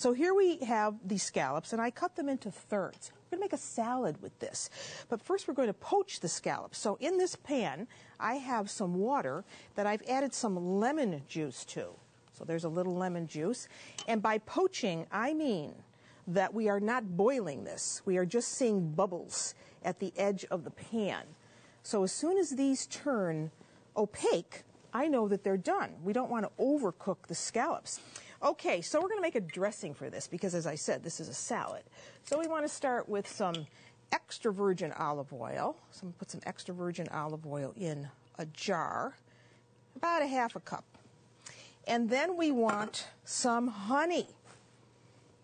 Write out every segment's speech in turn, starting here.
So here we have the scallops, and I cut them into thirds. We're going to make a salad with this. But first we're going to poach the scallops. So in this pan, I have some water that I've added some lemon juice to. So there's a little lemon juice. And by poaching, I mean that we are not boiling this. We are just seeing bubbles at the edge of the pan. So as soon as these turn opaque, I know that they're done. We don't want to overcook the scallops. Okay, so we're going to make a dressing for this because, as I said, this is a salad. So we want to start with some extra virgin olive oil. So I'm going to put some extra virgin olive oil in a jar, about a half a cup. And then we want some honey,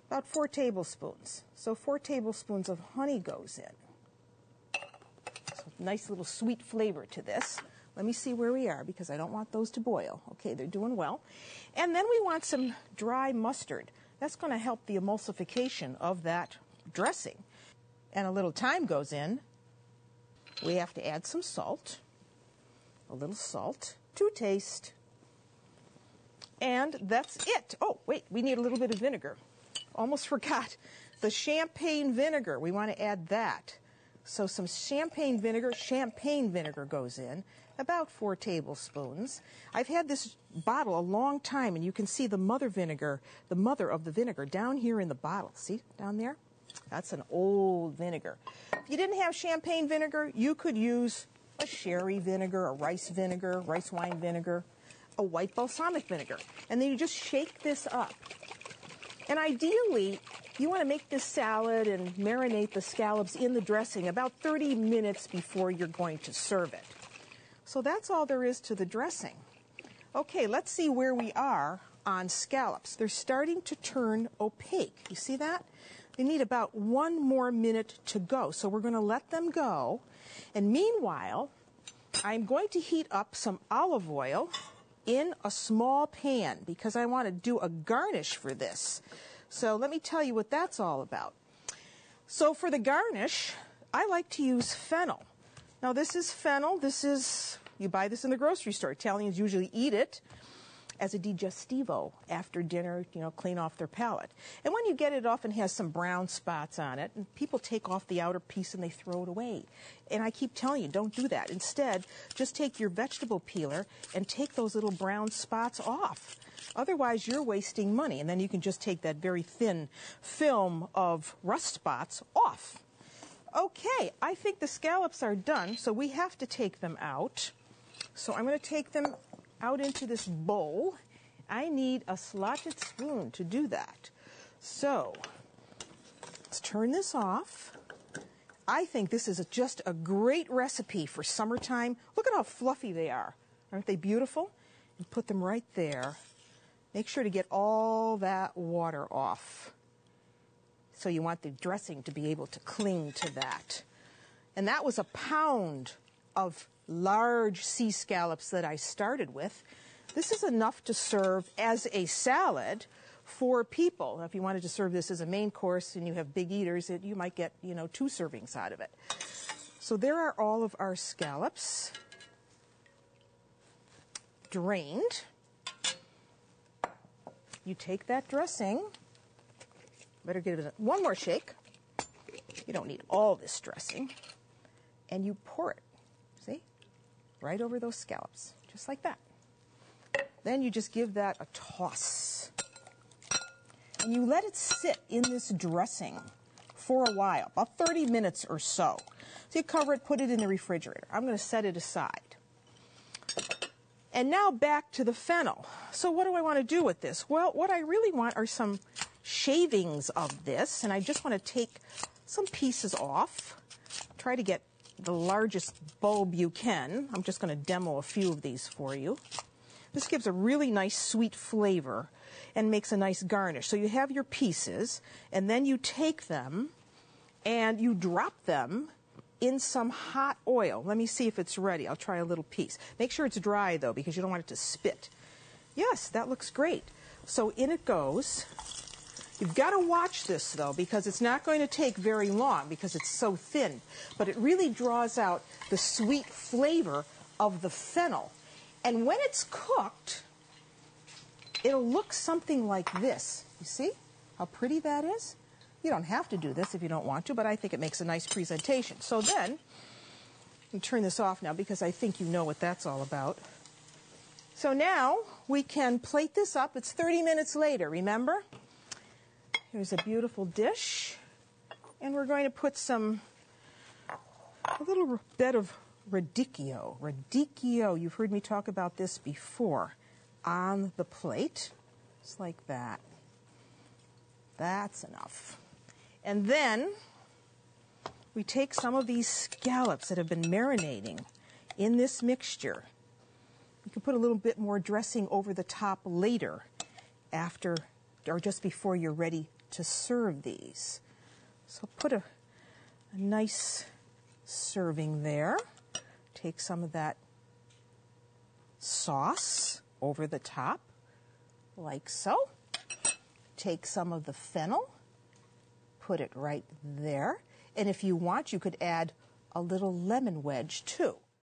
about 4 tablespoons. So 4 tablespoons of honey goes in. So nice little sweet flavor to this. Let me see where we are because I don't want those to boil. Okay, they're doing well. And then we want some dry mustard. That's going to help the emulsification of that dressing. And a little thyme goes in. We have to add some salt, a little salt to taste. And that's it. Oh, wait, we need a little bit of vinegar. Almost forgot. The champagne vinegar, we want to add that. So some champagne vinegar goes in, about 4 tablespoons. I've had this bottle a long time, and you can see the mother of the vinegar down here in the bottle. See, down there? That's an old vinegar. If you didn't have champagne vinegar, you could use a sherry vinegar, a rice vinegar, rice wine vinegar, a white balsamic vinegar. And then you just shake this up. And ideally, you want to make this salad and marinate the scallops in the dressing about 30 minutes before you're going to serve it. So that's all there is to the dressing. Okay, let's see where we are on scallops. They're starting to turn opaque. You see that? They need about 1 more minute to go. So we're going to let them go. And meanwhile, I'm going to heat up some olive oil in a small pan because I want to do a garnish for this. So let me tell you what that's all about. So for the garnish, I like to use fennel. Now this is fennel. You buy this in the grocery store. Italians usually eat it as a digestivo after dinner, clean off their palate. And when you get it, it often has some brown spots on it, and people take off the outer piece and they throw it away. And I keep telling you, don't do that. Instead, just take your vegetable peeler and take those little brown spots off. Otherwise, you're wasting money, and then you can just take that very thin film of rust spots off. Okay, I think the scallops are done, so we have to take them out. So I'm going to take them out into this bowl. I need a slotted spoon to do that. So let's turn this off. I think this is just a great recipe for summertime. Look at how fluffy they are. Aren't they beautiful? And put them right there. Make sure to get all that water off. So you want the dressing to be able to cling to that. And that was a pound of large sea scallops that I started with. This is enough to serve as a salad for people. Now, if you wanted to serve this as a main course and you have big eaters, you might get, 2 servings out of it. So there are all of our scallops drained. You take that dressing, better give it one more shake. You don't need all this dressing. And you pour it, see, right over those scallops, just like that. Then you just give that a toss. And you let it sit in this dressing for a while, about 30 minutes or so. So you cover it, put it in the refrigerator. I'm going to set it aside. And now back to the fennel. So what do I want to do with this? Well, what I really want are some shavings of this, and I just want to take some pieces off. Try to get the largest bulb you can. I'm just going to demo a few of these for you. This gives a really nice sweet flavor and makes a nice garnish. So you have your pieces, and then you take them and you drop them in some hot oil. Let me see if it's ready. I'll try a little piece. Make sure it's dry, though, because you don't want it to spit. Yes, that looks great. So in it goes. You've got to watch this, though, because it's not going to take very long because it's so thin. But it really draws out the sweet flavor of the fennel. And when it's cooked, it'll look something like this. You see how pretty that is? You don't have to do this if you don't want to, but I think it makes a nice presentation. So then, I'll turn this off now because I think you know what that's all about. So now we can plate this up. It's 30 minutes later, remember? Here's a beautiful dish. And we're going to put a little bit of radicchio. Radicchio, you've heard me talk about this before, on the plate. Just like that. That's enough. And then we take some of these scallops that have been marinating in this mixture. You can put a little bit more dressing over the top later, after or just before you're ready to serve these. So put a nice serving there. Take some of that sauce over the top, like so. Take some of the fennel, put it right there. And if you want, you could add a little lemon wedge too.